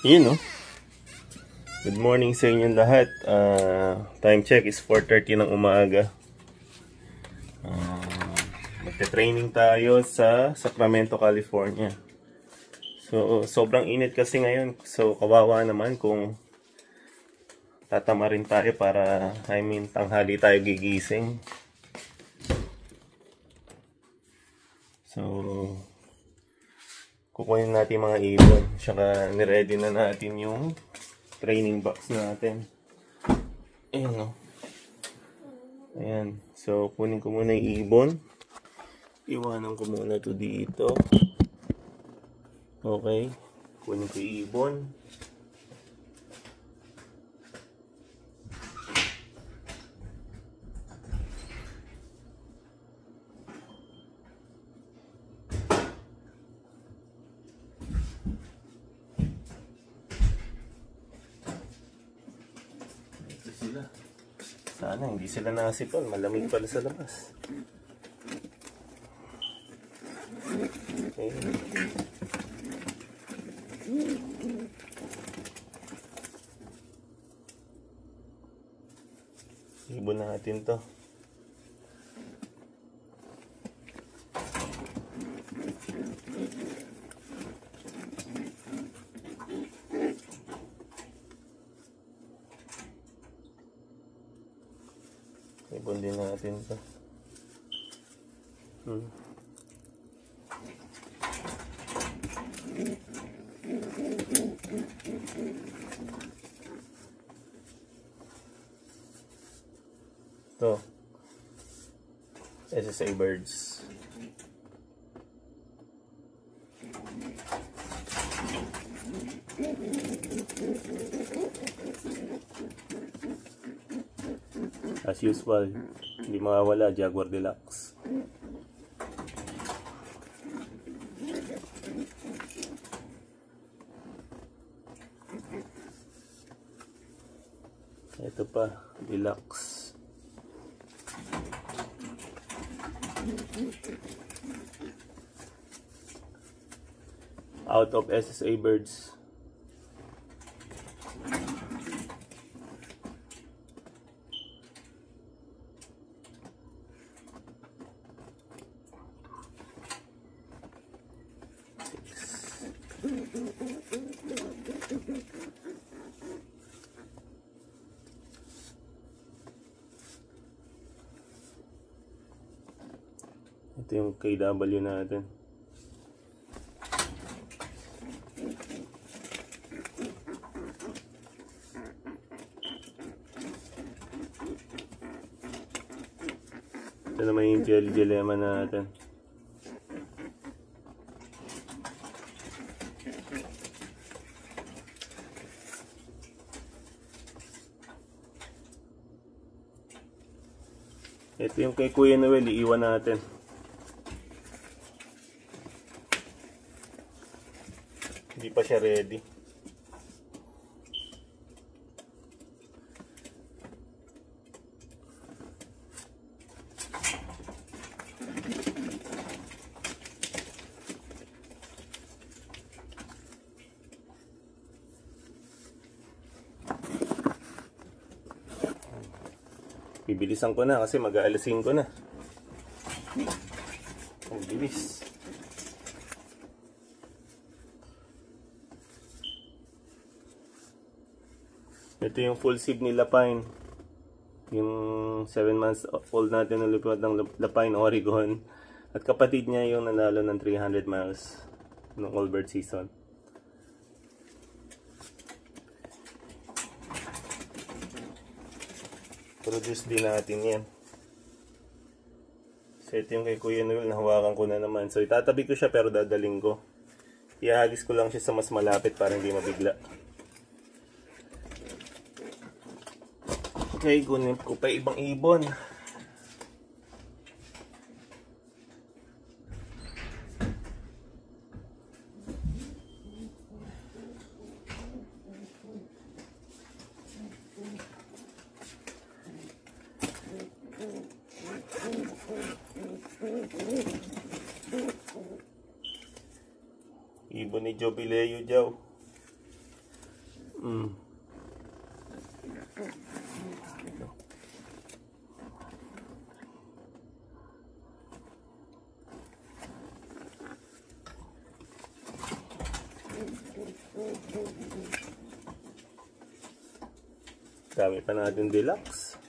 Yun, no? Good morning sa inyong lahat. Time check is 4:30 ng umaga. Magte-training tayo sa Sacramento, California. So, sobrang init kasi ngayon. So, kawawa naman kung tatama rin tayo para, tanghali tayo gigising. So, kukunin natin mga ibon. Tsaka, niready na natin yung training box natin. Ayan, no? Ayan. So, kunin ko muna yung ibon. Iwanan ko muna to dito. Okay. Kunin ko yung ibon. Sana hindi sila nasipon, malamig pala sa labas. Okay. Ibon natin to. Ibon din natin to. Ito. SSA birds. As usual, hindi mawawala Jaguar Deluxe. Ito pa, Deluxe. Out of SSA birds. Ito yung KW natin. Ito naman yung dilemma natin. Ito yung kay Kuya Noel, iiwan natin. Hindi pa siya ready. Bibilisan ko na kasi mag-aalasin ko na. Ang bilis. Ito yung full seed ni Lapine. Yung 7 months old natin na lupot ng Lapine, Oregon. At kapatid niya yung nanalo ng 300 miles noong Allbird season. Produce din natin yan. So ito yung kay Kuya Noel, nahawakan ko na naman. So itatabi ko siya pero dadaling ko. Ihagis ko lang siya sa mas malapit para hindi mabigla. Okay, kunin ko pa ibang ibon. Ibon ni Jobileo Joe. Dami pa natin deluxe.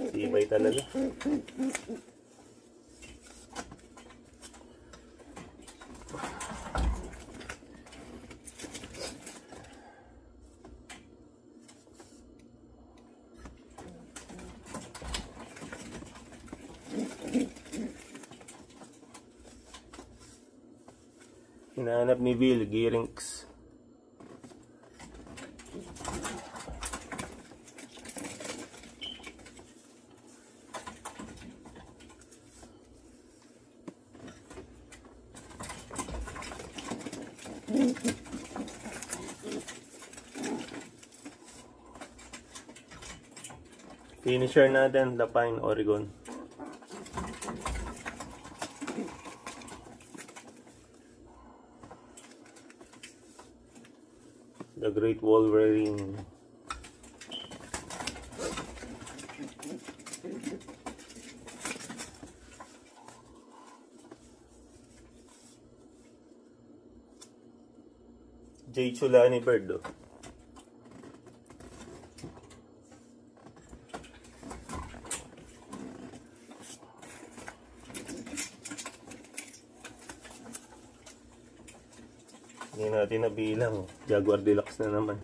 Tibay talaga. Hinahanap ni Bill, Gearinx. Finisher natin, Lapine, Oregon. The Great Wolverine. J. Chulani Bird, oh. Hindi natin nabilang. Jaguar Deluxe na naman.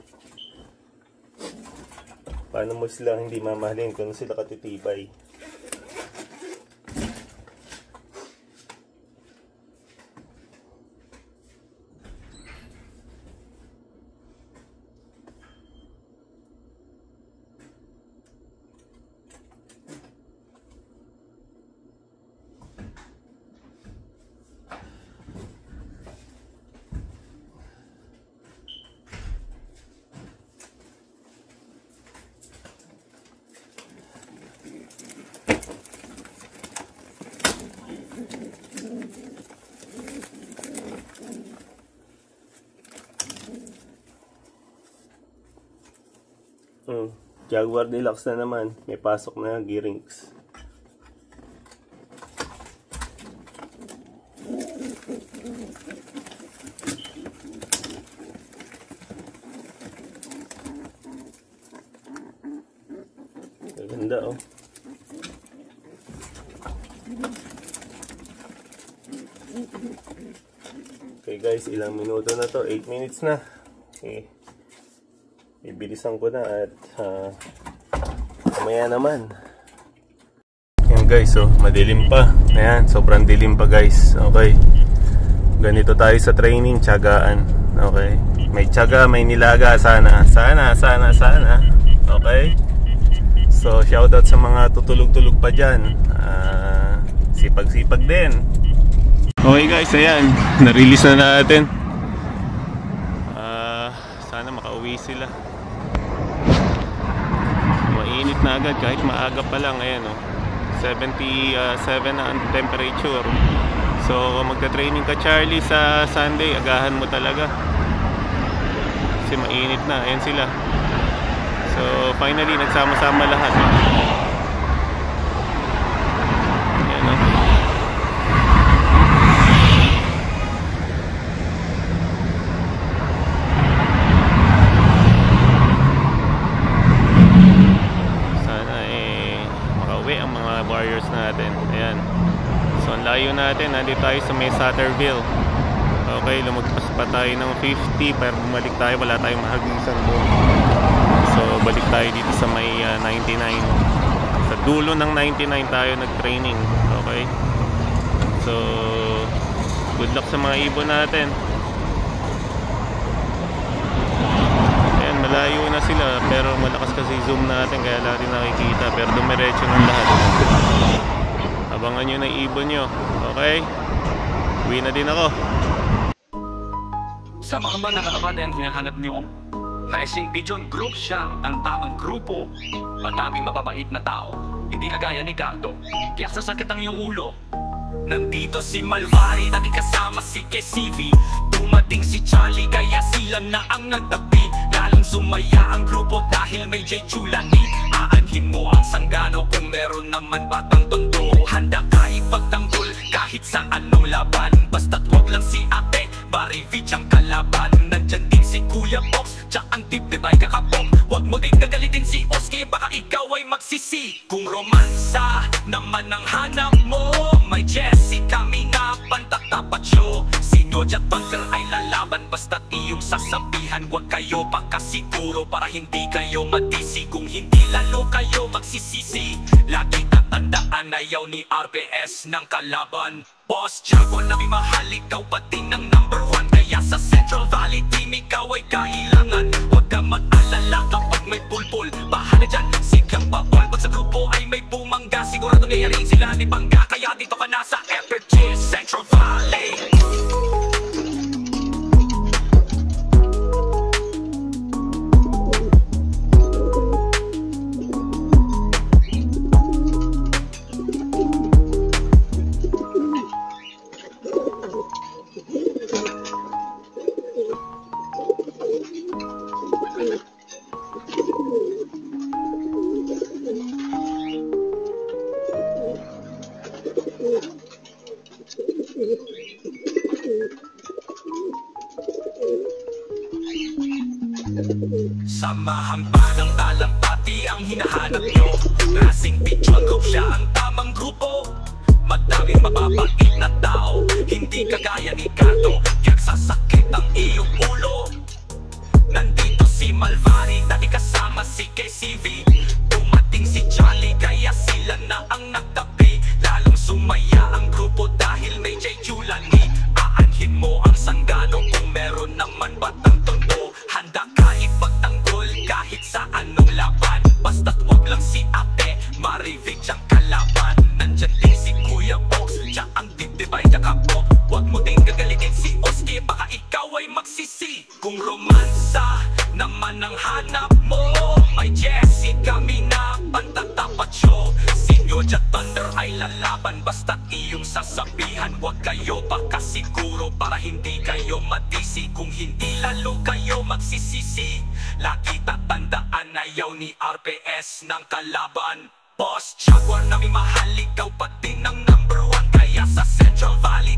Paano mo sila hindi mamahalin kung sila katitibay? Jaguar Deluxe na naman. May pasok na Gearinx. Ganda, oh. Okay guys, ilang minuto na to? 8 minutes na. Okay. Ibilisan ko na at mamaya naman. Yan guys, oh, madilim pa. Ayan, sobrang dilim pa guys. Okay. Ganito tayo sa training, tiyagaan. Okay. May tiyaga, may nilaga. Sana. Okay. So, shoutout sa mga tutulog-tulog pa dyan. Sipag-sipag din. Okay guys, ayan. Na-release na natin. Sana makauwi sila. Mainit na agad kahit maaga pa lang. Ayan, oh. 77 na ang temperature. So kung magta-training ka Charlie sa Sunday, agahan mo talaga kasi mainit na. Ayan sila. So finally nagsama-sama lahat. Ayan, oh. Warriors natin. Ayan. So ang layo natin, nandito tayo sa may Satterville. Okay, lumagpas pa tayo ng 50 pero bumalik tayo, wala tayong mahagisan doon. So balik tayo dito sa may 99. Sa dulo ng 99 tayo nag-training. Okay. So good luck sa mga ibon natin. Ayan, malayo na sila pero malakas kasi zoom natin kaya natin nakikita pero dumiretso ng lahat. Abangan nyo na ibon nyo. Okay? Uwi na din ako. Sa mga mananakabayan hinahanap nyo, na SCP John Group siya ang tamang grupo. Mataming mababait na tao. Hindi kagaya ni Cardo. Kaya sasakit ang iyong ulo. Nandito si Malvari, dati kasama si KCV. Dumating si Charlie, kaya sila na ang nagtabi. Lalong sumaya ang grupo dahil may J. Chulani. Aanhin mo ang sanggano kung meron naman batang tondo. Handa ka ipagtanggol kahit sa anong laban. Basta't wag lang si Ate Barivich ang kalaban. Nandyan din si Kuya Box, tsak ang dibdib ay kakabong. Wag mo din gagalitin si Oski, baka ikaw ay magsisi. Kung romansa naman ang hanap mo, may Jessie kami na pantatapat siyo. Si Noja at Bunker ay lalaban, basta't iyong sasabihan. Wag kayo pagkasiguro para hindi kayo matisi. Kung hindi lalo kayo magsisisi. Lagi tatandaan, ayaw ni RPS ng kalaban. Boss Chago na may mahal, ikaw pati ng #1. Kaya sa Central Valley team ikaw ay kailangan. Huwag ka mag-alala kapag may pulpul. Bahala dyan, sigang bawal. Pag sa grupo ay may bumangga, sigurado nangyari sila ni Bangga. Kaya dito ka na sa FFG Central Valley. Samahan pa ng talampati ang hinahanap nyo. Racing Pichuan Group, siya ang tamang grupo. Madaming mababait na tao, hindi kagaya ni Kato. Kaya sasakit ang iyong ulo. Nandito si Malvari, dati kasama si KCV. Dumating si Charlie, kaya sila na ang nagtabi. Lalong sumaya ang grupo dahil may J. Chulani. Aanhin mo ang sanggano kung meron naman batang tondo. Handa ka ipagtanggol kahit sa anong laban. Basta't wag lang si Ate Marivich ang kalaban. Nandyan din si Kuya Box, siya ang dibdib ay kakabok. Wag mo din gagalitin si Oski, baka ikaw ay magsisi. Kung romansa naman ang hanap mo, may Jessie kami na pantatapat siyo. Si Noja Thunder ay lalaban, basta't iyong sasabihan. Wag kayo pagkasiguro para hindi kayo matisi. Kung hindi lalo kayo magsisisi. Lagi tatandaan, ayaw ni RPS ng kalaban. Boss Jaguar na may mahal, ikaw pati ng #1. Kaya sa Central Valley